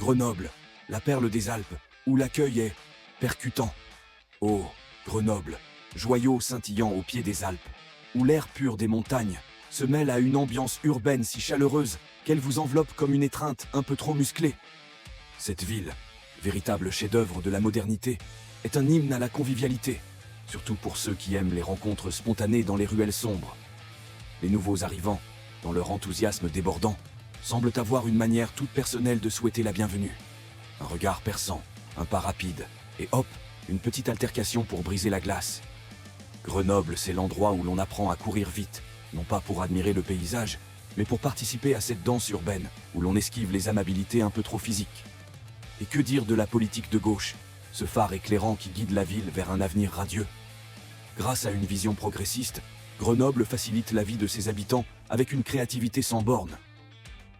Grenoble, la perle des Alpes, où l'accueil est percutant. Oh, Grenoble, joyau scintillant au pied des Alpes, où l'air pur des montagnes se mêle à une ambiance urbaine si chaleureuse qu'elle vous enveloppe comme une étreinte un peu trop musclée. Cette ville, véritable chef-d'œuvre de la modernité, est un hymne à la convivialité, surtout pour ceux qui aiment les rencontres spontanées dans les ruelles sombres. Les nouveaux arrivants, dans leur enthousiasme débordant, semblent avoir une manière toute personnelle de souhaiter la bienvenue. Un regard perçant, un pas rapide, et hop, une petite altercation pour briser la glace. Grenoble, c'est l'endroit où l'on apprend à courir vite, non pas pour admirer le paysage, mais pour participer à cette danse urbaine, où l'on esquive les amabilités un peu trop physiques. Et que dire de la politique de gauche, ce phare éclairant qui guide la ville vers un avenir radieux? Grâce à une vision progressiste, Grenoble facilite la vie de ses habitants avec une créativité sans bornes.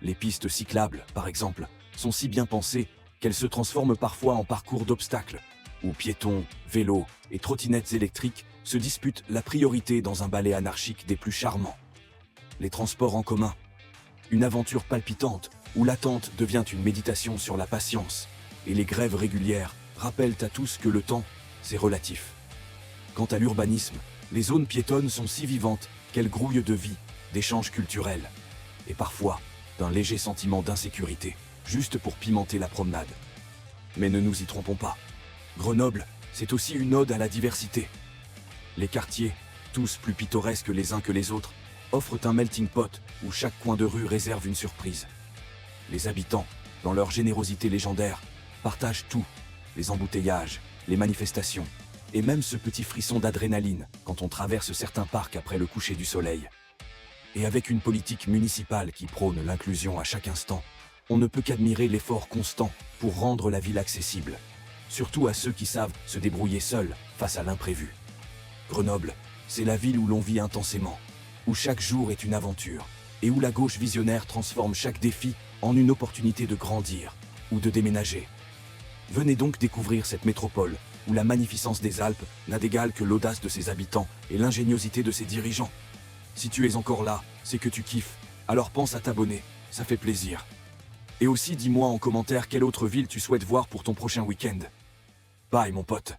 Les pistes cyclables, par exemple, sont si bien pensées qu'elles se transforment parfois en parcours d'obstacles, où piétons, vélos et trottinettes électriques se disputent la priorité dans un ballet anarchique des plus charmants. Les transports en commun, une aventure palpitante où l'attente devient une méditation sur la patience, et les grèves régulières rappellent à tous que le temps, c'est relatif. Quant à l'urbanisme, les zones piétonnes sont si vivantes qu'elles grouillent de vie, d'échanges culturels, et parfois d'un léger sentiment d'insécurité, juste pour pimenter la promenade. Mais ne nous y trompons pas, Grenoble, c'est aussi une ode à la diversité. Les quartiers, tous plus pittoresques les uns que les autres, offrent un melting pot où chaque coin de rue réserve une surprise. Les habitants, dans leur générosité légendaire, partagent tout, les embouteillages, les manifestations, et même ce petit frisson d'adrénaline quand on traverse certains parcs après le coucher du soleil. Et avec une politique municipale qui prône l'inclusion à chaque instant, on ne peut qu'admirer l'effort constant pour rendre la ville accessible, surtout à ceux qui savent se débrouiller seuls face à l'imprévu. Grenoble, c'est la ville où l'on vit intensément, où chaque jour est une aventure, et où la gauche visionnaire transforme chaque défi en une opportunité de grandir ou de déménager. Venez donc découvrir cette métropole, où la magnificence des Alpes n'a d'égal que l'audace de ses habitants et l'ingéniosité de ses dirigeants. Si tu es encore là, c'est que tu kiffes, alors pense à t'abonner, ça fait plaisir. Et aussi dis-moi en commentaire quelle autre ville tu souhaites voir pour ton prochain week-end. Bye mon pote.